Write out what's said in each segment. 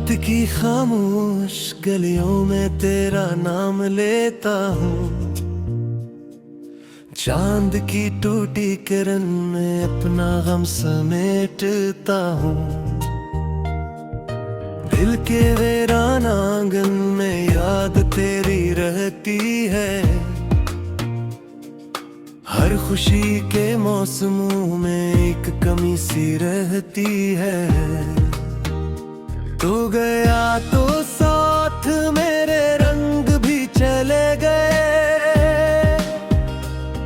रात की खामोश गलियों में तेरा नाम लेता हूँ, चांद की टूटी किरण में अपना गम समेटता हूँ। दिल के वीरान आंगन में याद तेरी रहती है, हर खुशी के मौसमों में एक कमी सी रहती है। तू गया तो साथ मेरे रंग भी चले गए,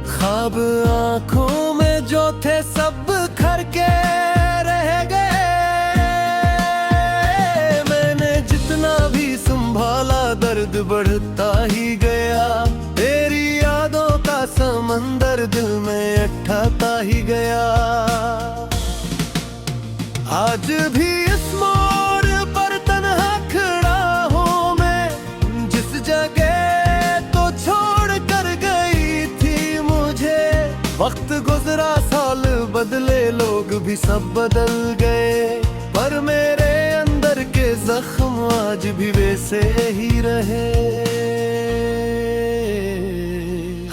ख्वाब आंखों में जो थे सब खर के रह गए। मैंने जितना भी संभाला दर्द बढ़ता ही गया, तेरी यादों का समंदर दिल में अठाता ही गया। आज भी इस मोड़ पर तन्हा खड़ा हूँ मैं, जिस जगह तो छोड़ कर गई थी मुझे। वक्त गुजरा साल बदले लोग भी सब बदल गए, पर मेरे अंदर के जख्म आज भी वैसे ही रहे।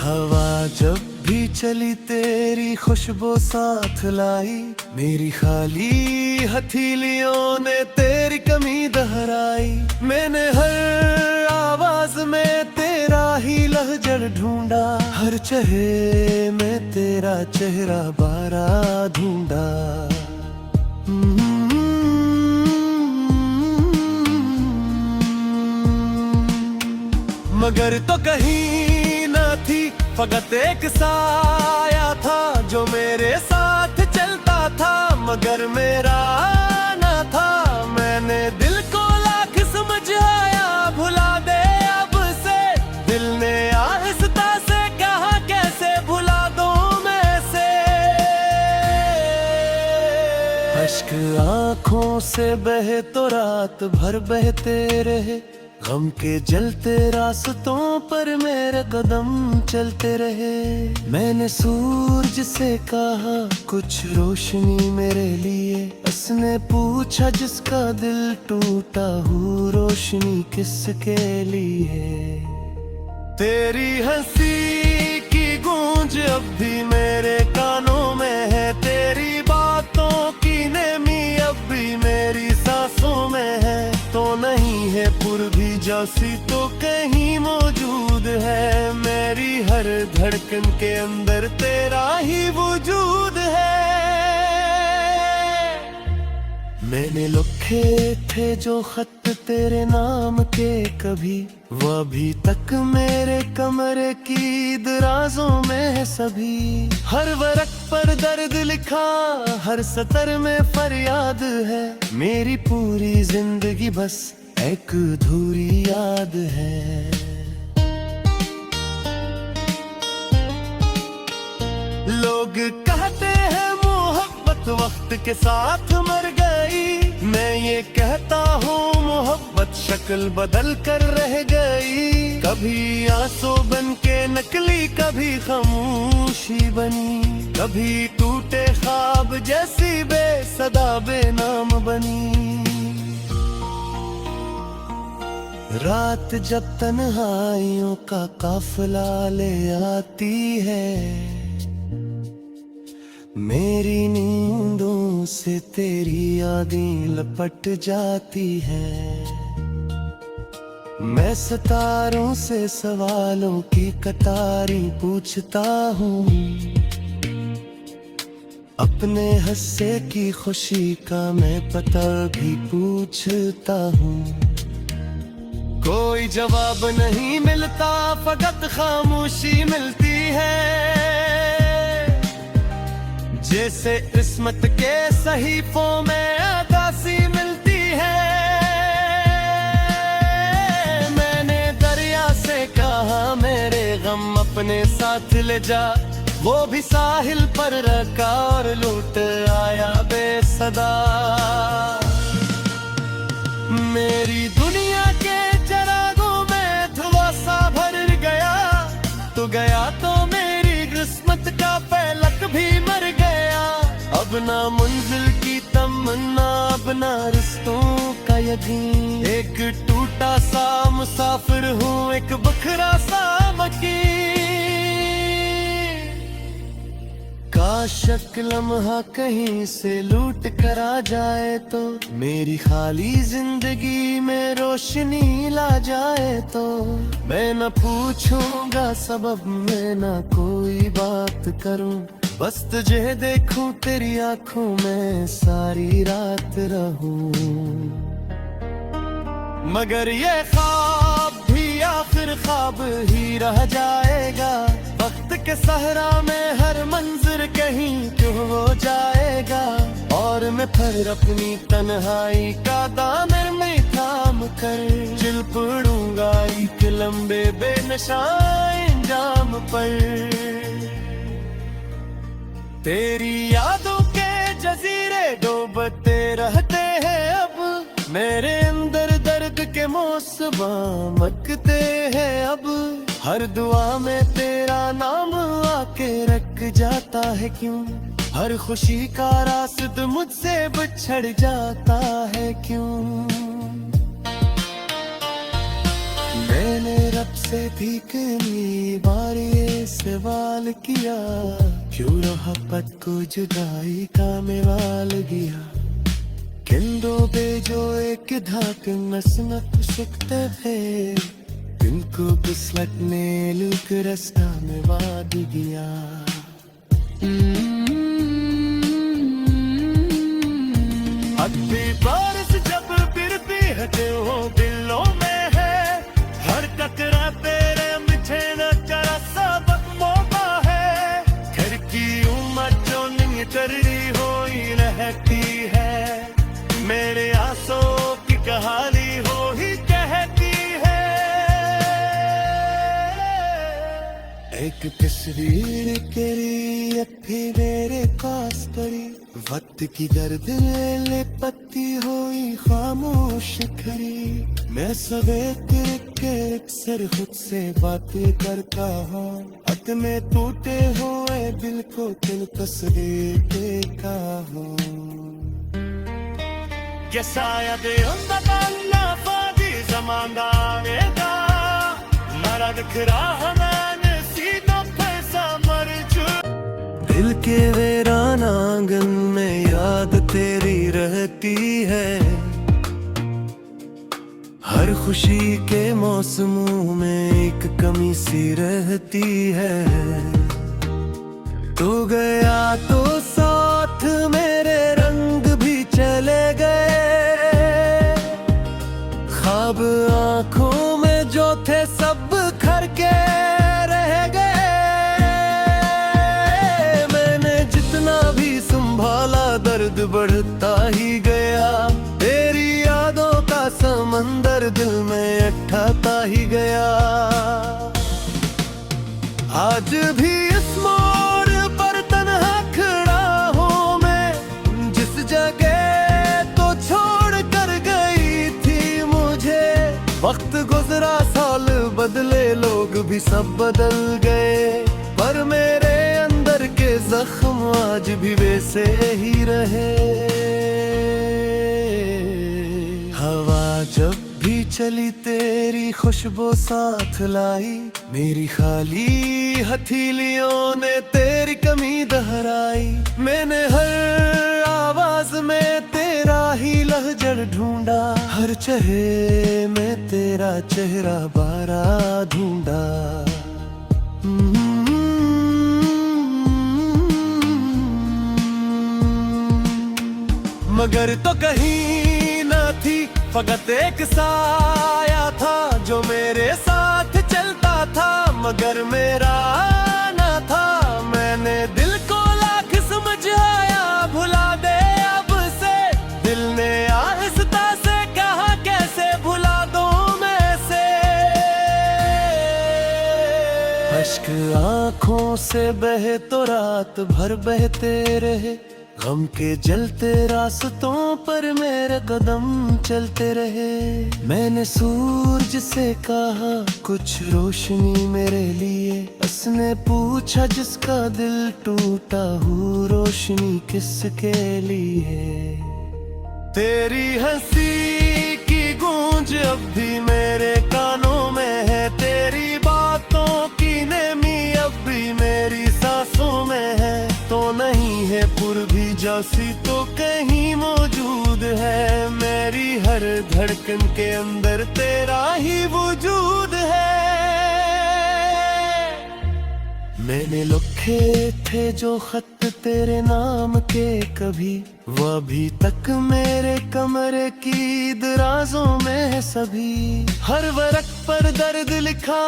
हवा जब भी चली तेरी खुशबू साथ लाई, मेरी खाली हथेलियों ने तेरी कमी दोहराई। मैंने हर आवाज में तेरा ही लहजा ढूंढा, हर चेहरे में तेरा चेहरा बारा ढूंढा। मगर तो कहीं न थी, फकत एक साया था जो मेरे साथ चलता था, मगर मेरा ना था। मैंने दिल को लाख समझाया भुला दे अब से, दिल ने आहिस्ता से कहा कैसे भुला दूं मैं से। अश्क आंखों से बहे तो रात भर बहते रहे, गम के जलते रास्तों पर मेरे कदम चलते रहे। मैंने सूरज से कहा कुछ रोशनी मेरे लिए, उसने पूछा जिसका दिल टूटा हूँ रोशनी किसके लिए। तेरी हंसी की गूंज अब भी मेरे कानों में है, तेरी बातों की नेमी अब भी मेरी सांसों में है। तो नहीं है पूर्वी जैसी तो कहीं मौजूद है, मेरी हर धड़कन के अंदर तेरा ही वजूद है। मैंने लिखे थे जो खत तेरे नाम के कभी, वो अभी तक मेरे कमरे की दराजों में है सभी। हर वरक पर दर्द लिखा, हर सतर में फरियाद है, मेरी पूरी जिंदगी बस एक अधूरी याद है। लोग कहते हैं मोहब्बत वक्त के साथ मर गई, मैं ये कहता हूँ मोहब्बत शक्ल बदल कर रह गई। कभी आंसू बन के नकली, कभी खामोशी बनी, कभी टूटे ख्वाब जैसी बेसदा बेनाम बनी। रात जब तन्हाइयों का काफिला ले आती है, मेरी नींदों से तेरी यादें लपट जाती हैं। मैं सितारों से सवालों की कतारी पूछता हूँ, अपने हंसे की खुशी का मैं पता भी पूछता हूँ। कोई जवाब नहीं मिलता, फकत खामोशी मिलती है, जैसे किस्मत के सहीफों में अदासी मिलती है। मैंने दरिया से कहा मेरे गम अपने साथ ले जा, वो भी साहिल पर रखा और लूट आया बेसदा। मेरी दुनिया के चरागों में धुआं सा भर गया, तू गया तो मेरी किस्मत का फलक भी मर गया। अब ना मंजिल की तम तमन्ना अपना रिश्तों का यकीन, एक टूटा सा मुसाफिर हूँ, एक बखरा सा मकीन। काश लम्हा कहीं से लूट कर आ जाए तो मेरी खाली जिंदगी में रोशनी ला जाए तो मैं न पूछूंगा सबब, मैं न कोई बात करूं, बस तुझे देखूं तेरी आंखों में सारी रात रहूं। मगर ये ख्वाब भी आखिर ख्वाब ही रह जाएगा, वक्त के सहरा में हर मंजर कहीं क्यों हो जाएगा, और मैं फिर अपनी तन्हाई का दामन में थाम कर चल पड़ूंगा एक लंबे बेनशा इंजाम पर। तेरी यादों के जजीरे डूबते रहते हैं अब, मेरे अंदर दर्द के मौसमा मकते हैं अब, हर दुआ में तेरा नाम आके रख जाता है क्यों, हर खुशी का रास्ता मुझसे बिछड़ जाता है क्यों। मैंने रब से भी कई बार ये सवाल किया, क्यों मोहब्बत को जुदाई का मेवाल गया, किंदो बेजो एक धाक नस्नत सकते हैं, इनको किस्मत ने लुक रास्ता में वाद गया। अभी बारिश जब गिरती है तो दिलों में है, हर टकरा तेरे मुझे न जरा सबक मौका है, घर की उम्र जो नहीं टरी हुई रहती है, मेरे आंसू की कहानी हो ही कहती है। एक तस्वीर तेरी अभी मेरे पास पड़ी, वक्त की गर्द ले पत्ती हुई खामोश खड़ी, मैं सवेरे के अक्सर खुद से बातें करता हूँ, हद में टूटे हुए दिल को दिल तस्वीर देखा हूँ। Che sai a te onda balla fa di zamanda veda, marad khra haman si no पैसा मर जो। दिल के वीरान आंगन में याद तेरी रहती है, हर खुशी के मौसमों में एक कमी सी रहती है, तू गया तो साथ मेरे रंग भी चले गए, ख्वाब आंखों में जो थे सब खर के रह गए। मैंने जितना भी संभाला दर्द बढ़ता ही गया, तेरी यादों का समंदर दिल में अठाता ही गया। आज भी इस मोड़ पर तन्हा खड़ा हूँ मैं, जिस जगह तो छोड़ कर गई थी मुझे, वक्त गुजरा साल बदले लोग भी सब बदल गए, पर मेरे अंदर के जख्म आज भी वैसे ही रहे। हवा जब भी चली तेरी खुशबू साथ लाई, मेरी खाली हथेलियों ने तेरी कमी दोहराई, मैंने हर आवाज में तेरा ही लहजा ढूंढा, हर चेहरे में तेरा चेहरा बारा ढूंढा। मगर तो कहीं न थी, फकत एक साया था जो मेरे साथ चलता था, मगर मेरा ना था। मैंने दिल को लाख समझाया भुला दे अब से, दिल ने आहिस्ता से कहा कैसे भुला दूं मैं से। अश्क आंखों से बहे तो रात भर बहते रहे, गम के जलते रास्तों पर मेरे कदम चलते रहे। मैंने सूरज से कहा कुछ रोशनी मेरे लिए, उसने पूछा जिसका दिल टूटा हूँ रोशनी किसके लिए। तेरी हंसी की गूंज अब भी मेरे कानों में है, तेरी बातों की नेमी अब भी मेरी सांसों में है। तो नहीं है पूर्वी जैसी तो कहीं मौजूद है, मेरी हर धड़कन के अंदर तेरा ही वजूद है। मैंने लिखे थे जो खत तेरे नाम के कभी, वो अभी तक मेरे कमरे की दराजों में है सभी। हर वर्क पर दर्द लिखा,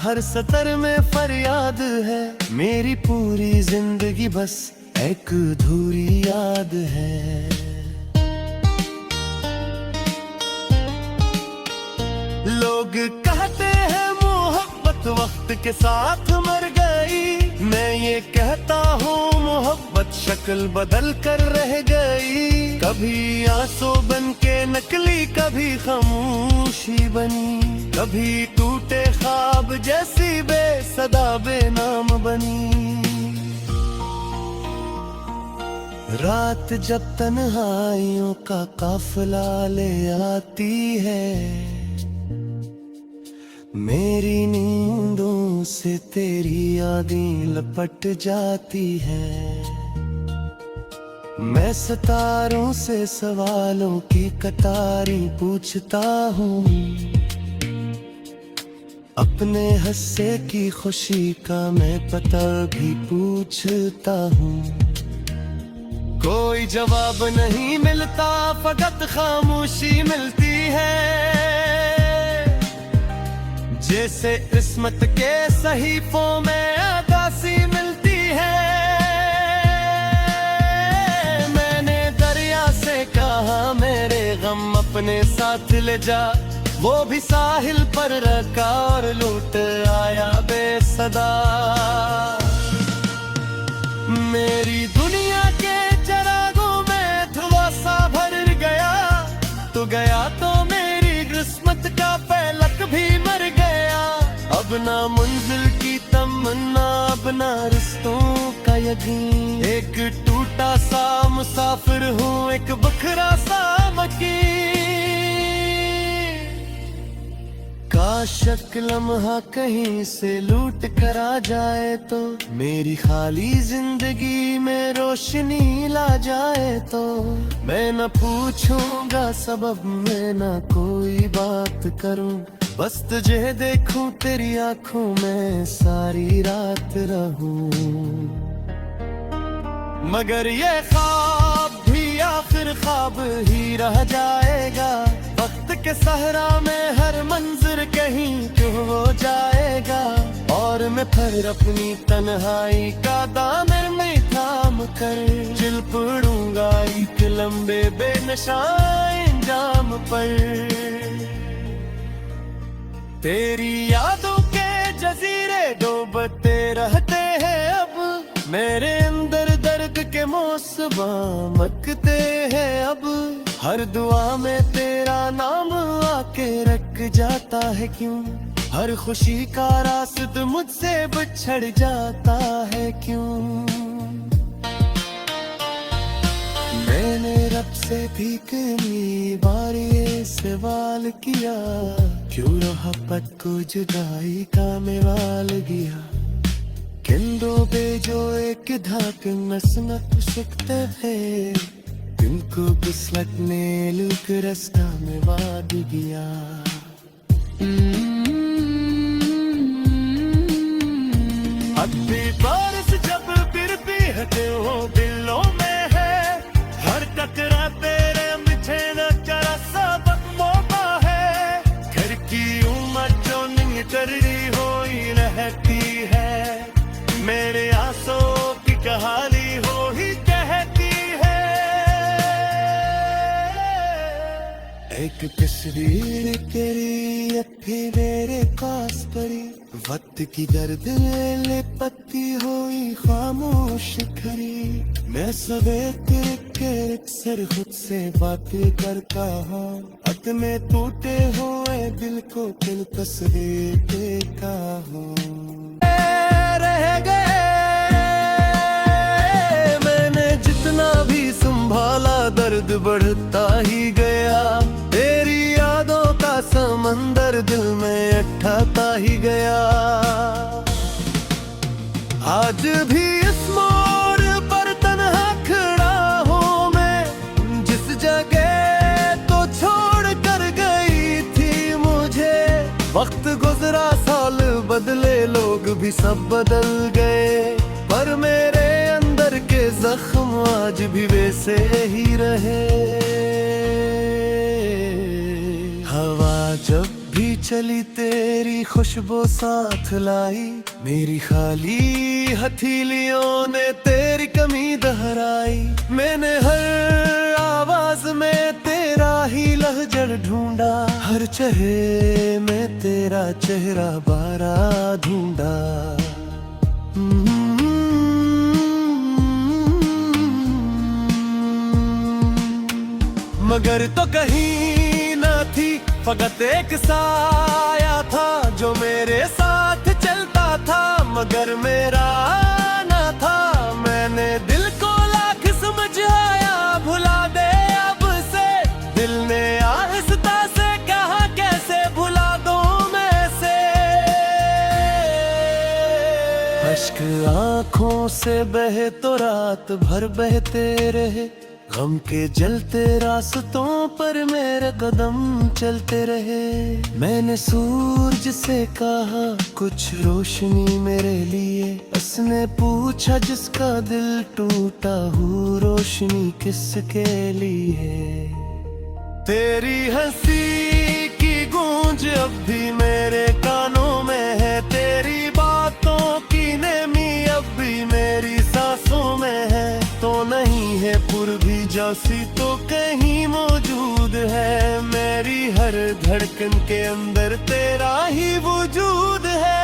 हर सतर में फरियाद है, मेरी पूरी जिंदगी बस एक अधूरी याद है। लोग कहते हैं मोहब्बत वक्त के साथ मर गई, मैं ये कहता हूँ मोहब्बत शक्ल बदल कर रह गई। कभी आंसू बन के नकली, कभी खामोशी बनी, कभी टूटे ख्वाब जैसी बेसदा बेनाम बनी। रात जब तन्हाइयों का काफिला ले आती है, मेरी नींदों से तेरी यादें लपट जाती हैं। मैं सितारों से सवालों की कतारी पूछता हूँ, अपने हंसे की खुशी का मैं पता भी पूछता हूँ। कोई जवाब नहीं मिलता, फकत खामोशी मिलती है, जैसे किस्मत के सहीफों में अदासी मिलती है। मैंने दरिया से कहा मेरे गम अपने साथ ले जा, वो भी साहिल पर रखा और लूट आया बेसदा। मेरी दुनिया के चरागों में धुआं सा भर गया, तो गया तो मेरी किस्मत का फलक भी मर गया। अब ना मंजिल की तमन्ना, अब ना रिश्तों का यकीन, एक टूटा सा मुसाफिर हूँ, एक बखरा सा वकील। काश एक लम्हा कहीं से लूट कर आ जाए तो, मेरी खाली जिंदगी में रोशनी ला जाए तो। मैं न पूछूंगा सबब, मैं न कोई बात करूं, बस तुझे देखूं तेरी आंखों में सारी रात रहूं। मगर ये ख्वाब भी आखिर ख्वाब ही रह जाएगा, वक्त के सहरा में हर मंजर कहीं क्यों हो जाएगा। और मैं फिर अपनी तन्हाई का दामन में थाम कर चल पड़ूंगा एक लंबे बेनशा इंजाम पर। तेरी यादों के जजीरे डूबते रहते हैं अब, मेरे अंदर दर्द के मौसम मकते हैं अब। हर दुआ में तेरा नाम आके रख जाता है क्यों, हर खुशी का रास्ता मुझसे बिछड़ जाता है क्यों। मैंने रब से भी कई बार ये सवाल किया, क्यों मोहब्बत को जुदाई का मेवाल गया। किंदो बेजो एक धाक नस नक सकते हैं, तुमको बिस्लटने लुक रास्ता में वाद गया। अब भी बारिश जब गिरती है तो दिलों में है, हर टकरा तेरे मुझे न चरा सबक मौका है। घर की उम्र जो नहीं टरी हुई रहती है, मेरे आंसू की कहानी हो ही कहती है। एक तस्वीर तेरी अभी मेरे पास पड़ी, वक्त की गर्द ले पत्ती हुई खामोश खड़ी। मैं सवेरे तेरे के अक्सर खुद से बात करता हूँ, हद में टूटे हुए दिल को दिल तस्वीर देखा हूँ। रह गए मैंने जितना भी संभाला, दर्द बढ़ता ही आज भी इस मोड़ पर तन्हा खड़ा हूँ मैं, जिस जगह तो छोड़ कर गई थी मुझे। वक्त गुजरा, साल बदले, लोग भी सब बदल गए, पर मेरे अंदर के जख्म आज भी वैसे ही रहे। हवा जब भी चली तेरी खुशबू साथ लाई, मेरी खाली हथेलियों ने तेरी कमी दोहराई। मैंने हर आवाज में तेरा ही लहजा ढूंढा, हर चेहरे में तेरा चेहरा बारा ढूंढा। मगर तो कहीं न थी, फकत एक साया था जो मेरे साथ चलता था, मगर मेरा ना था। मैंने दिल को लाख समझाया, भुला दे अब से, दिल ने आहिस्ता से कहा कैसे भुला दूं मैं से। अश्क आँखों से बहे तो रात भर बहते रहे, गम के जलते रास्तों पर मेरे कदम चलते रहे। मैंने सूरज से कहा कुछ रोशनी मेरे लिए, उसने पूछा जिसका दिल टूटा हूँ रोशनी किसके लिए। तेरी हंसी की गूंज अब भी मेरे कानों में है, तेरी बातों की नेमी अब भी मेरी सांसों में है। तो नहीं है पूर्वी जैसी तो कहीं मौजूद है, मेरी हर धड़कन के अंदर तेरा ही वजूद है।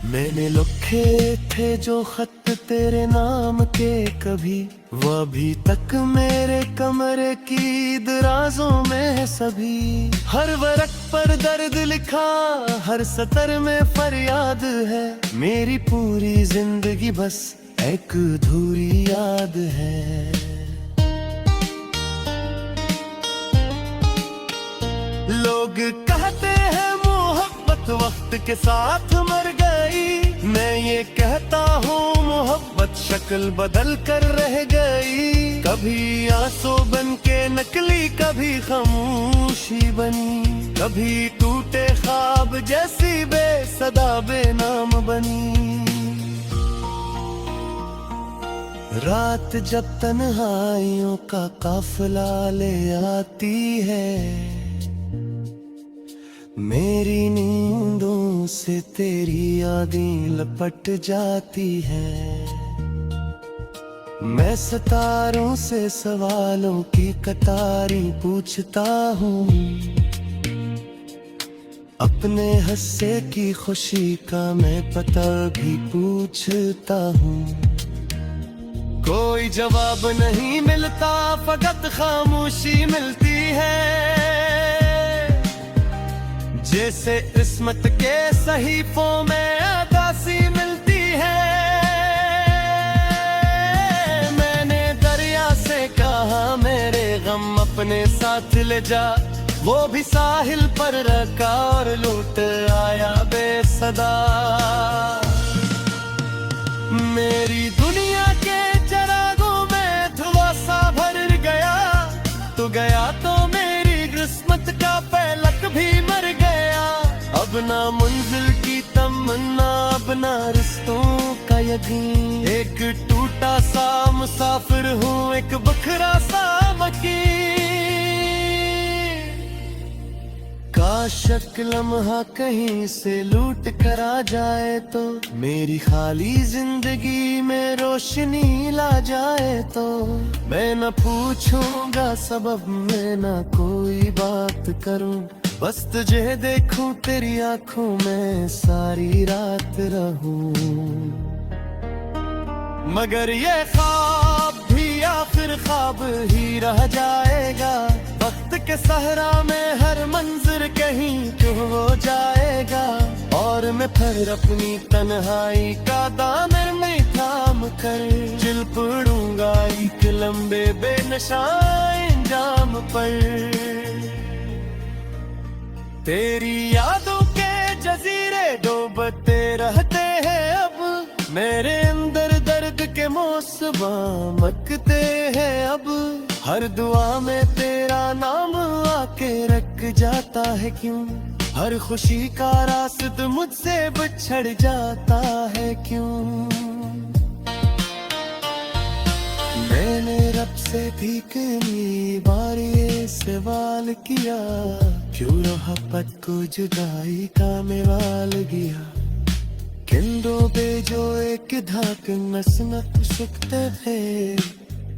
मैंने लिखे थे जो खत तेरे नाम के कभी, वो अभी तक मेरे कमरे की दराजों में है सभी। हर वर्क पर दर्द लिखा, हर सतर में फरियाद है, मेरी पूरी जिंदगी बस एक अधूरी याद है। लोग कहते हैं मोहब्बत वक्त के साथ मर गई, मैं ये कहता हूँ मोहब्बत शक्ल बदल कर रह गई। कभी आंसू बन के नकली, कभी खामोशी बनी, कभी टूटे ख्वाब जैसी बेसदा बेनाम बनी। रात जब तन्हाइयों का काफिला ले आती है, मेरी नींदों से तेरी यादें लपट जाती हैं। मैं सितारों से सवालों की कतारी पूछता हूँ, अपने हंसे की खुशी का मैं पता भी पूछता हूँ। कोई जवाब नहीं मिलता, फकत खामोशी मिलती है, जैसे किस्मत के सहीफों में अदासी मिलती है। मैंने दरिया से कहा मेरे गम अपने साथ ले जा, वो भी साहिल पर रखा और लूट आया बेसदा। मेरी दुनिया के चरागों में धुआं सा भर गया, तो गया तो मेरी किस्मत का पलक भी मर गया। अब ना मंजिल की तमन्ना, अब ना रिश्तों का यकीन, एक टूटा सा मुसाफिर हूँ, एक बखरा सा वकील। काश लम्हा कहीं से लूट कर आ जाए तो, मेरी खाली जिंदगी में रोशनी ला जाए तो। मैं न पूछूंगा सबब, मैं न कोई बात करूं, बस तुझे देखूं तेरी आंखों में सारी रात रहूं। मगर ये ख्वाब भी आखिर ख्वाब ही रह जाएगा, वक्त के सहरा में हर मंजर कहीं क्यों हो जाएगा। और मैं फिर अपनी तन्हाई का दामन में थाम कर चल पड़ूंगा एक लंबे बेनशान जाम पर। तेरी यादों के जजीरे डूबते रहते हैं अब, मेरे अंदर दर्द के मौसम मकते हैं अब। हर दुआ में तेरा नाम आके रख जाता है क्यों, हर खुशी का रास्ता मुझसे बिछड़ जाता है क्यों। मैंने रब से भी कई बार ये सवाल किया, क्यों मोहब्बत को जुदाई का मेवाल गया। किंदो बेजो एक धाक नसनत सुखते है,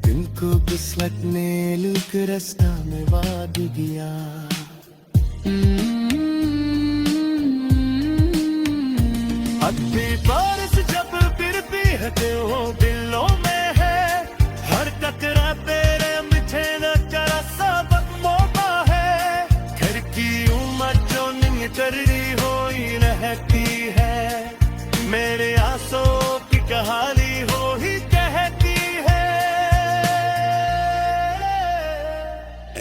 इनको किस्मत ने लुक रास्ता में वाद गया। अभी बारिश जब गिरती है तो दिलों में है, हर टकरा तेरे मिठे नजरा सबक मौका है। घर की उम्र जो नहीं चली हुई रहती है, मेरे आंसू की कहानी हो ही कहती है।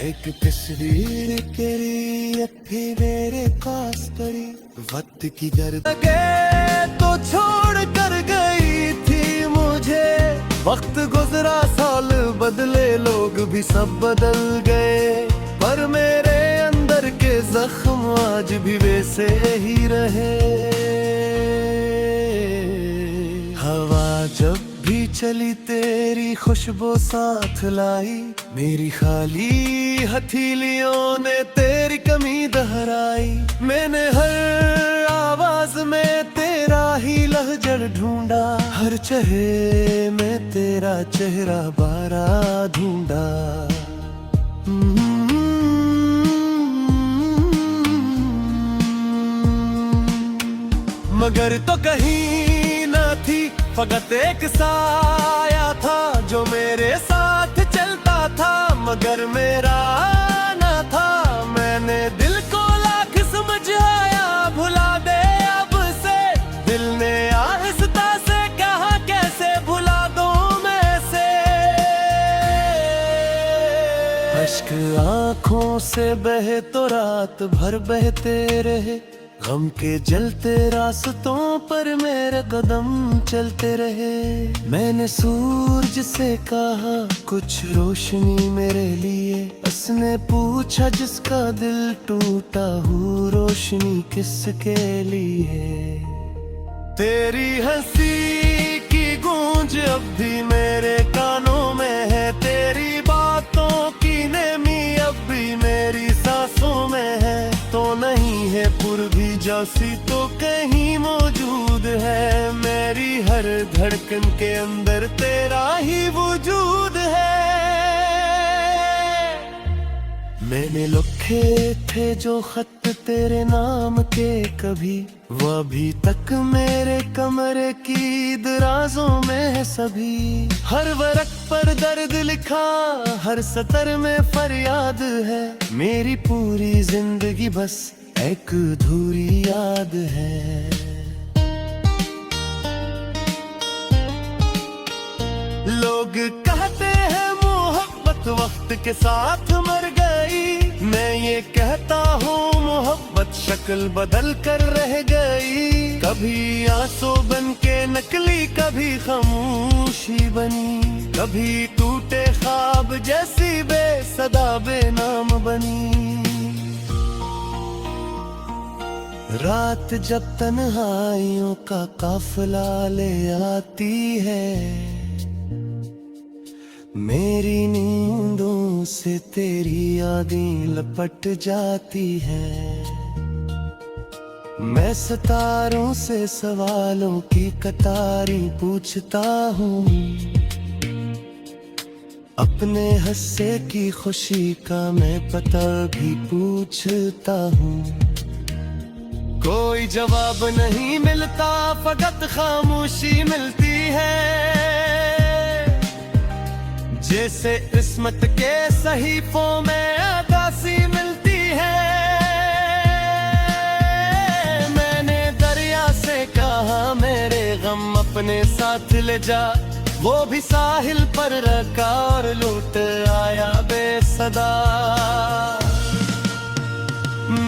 एक तस्वीर तेरी अभी मेरे पास पड़ी, वक्त की गर्द लगे तो छोड़ कर गई थी मुझे। वक्त गुजरा साल बदले लोग भी सब बदल गए, पर मेरे अंदर के जख्म आज भी वैसे ही रहे। हवा जब भी चली तेरी खुशबू साथ लाई, मेरी खाली हथेलियों ने तेरी कमी दोहराई। मैंने हर आवाज में तेरा ही लहजा ढूंढा, हर चेहरे में तेरा चेहरा बारा ढूंढा। मगर तो कहीं न थी, फकत एक साया था जो मेरे साथ चलता था, मगर मेरा ना था। मैंने दिल को लाख समझाया, भुला दे अब से, दिल ने आहिस्ता से कहा कैसे भुला दूं मैं से। अश्क आंखों से बहे तो रात भर बहते रहे, गम के जलते रास्तों पर मेरे कदम चलते रहे। मैंने सूरज से कहा कुछ रोशनी मेरे लिए, उसने पूछा जिसका दिल टूटा हूँ रोशनी किसके लिए। तेरी हंसी की गूंज अब भी मेरे कानों में है, तेरी बातों की नेमी अब भी मेरी सांसों में है। तो नहीं है पूर्वी जैसी तो कहीं मौजूद है, मेरी हर धड़कन के अंदर तेरा ही वजूद है। मैंने लिखे थे जो खत तेरे नाम के कभी, वो अभी तक मेरे कमरे की दराजों में है सभी। हर वरक पर दर्द लिखा, हर सतर में फरियाद है, मेरी पूरी जिंदगी बस एक अधूरी याद है। लोग कहते हैं मोहब्बत वक्त के साथ मर गई, मैं ये कहता हूँ मोहब्बत शक्ल बदल कर रह गई। कभी आंसू बन के नकली, कभी खामोशी बनी, कभी टूटे ख्वाब जैसी बेसदा बेनाम बनी। रात जब तन्हाइयों का काफिला ले आती है, मेरी नींदों से तेरी यादें लपट जाती हैं। मैं सितारों से सवालों की कतारें पूछता हूँ, अपने हंसे की खुशी का मैं पता भी पूछता हूँ। कोई जवाब नहीं मिलता, फकत खामोशी मिलती है, जैसे किस्मत के सहीफों में अदासी मिलती है। मैंने दरिया से कहा मेरे गम अपने साथ ले जा, वो भी साहिल पर रखा और लूट आया बेसदा।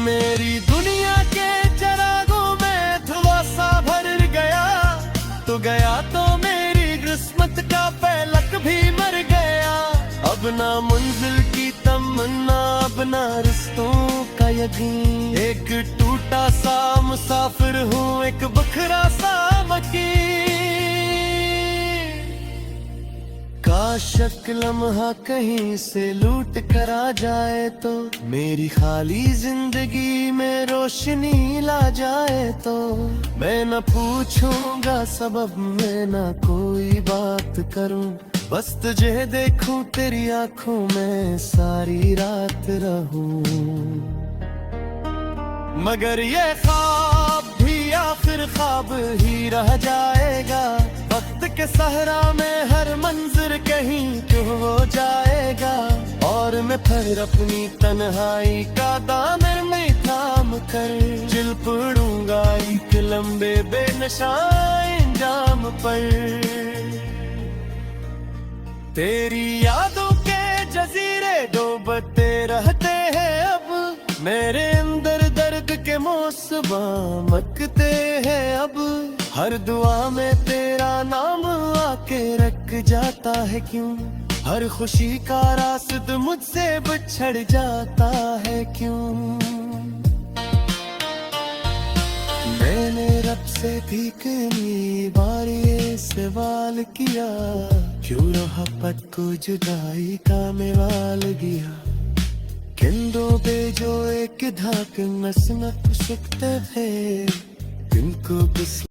मेरी दुनिया के चरागों में धुआं सा भर गया तो मेरी किस्मत का फैलक भी मर गया। अब ना मंजिल की तमन्ना, अब ना रिश्तों का यकीन। एक टूटा सा मुसाफिर हूँ, एक बखरा सा मकीन। काश लम्हा कहीं से लूट कर आ जाए तो मेरी खाली जिंदगी में रोशनी ला जाए तो मैं न पूछूंगा सबब, मैं न कोई बात करूं, बस तुझे देखूं तेरी आंखों में सारी रात रहूं। मगर ये ख्वाब भी आखिर ख्वाब ही रह जाएगा। वक्त के सहरा में हर मंजर कहीं क्यों हो जाएगा। और मैं फिर अपनी तन्हाई का दामन में थाम कर चिल पड़ूंगा एक लंबे बेनशा इंजाम पर। तेरी यादों के जजीरे डूबते रहते हैं अब, मेरे अंदर दर्द के मौसमा मकते हैं अब। हर दुआ में तेरा नाम आके रख जाता है क्यों, हर खुशी का रास्ता मुझसे बिछड़ जाता है क्यों। मैंने रब से भी कई बार ये सवाल किया, क्यों मोहब्बत को जुदाई का मेवाल गया। किंदो बेजो एक धाक नस न सकते थे, किनको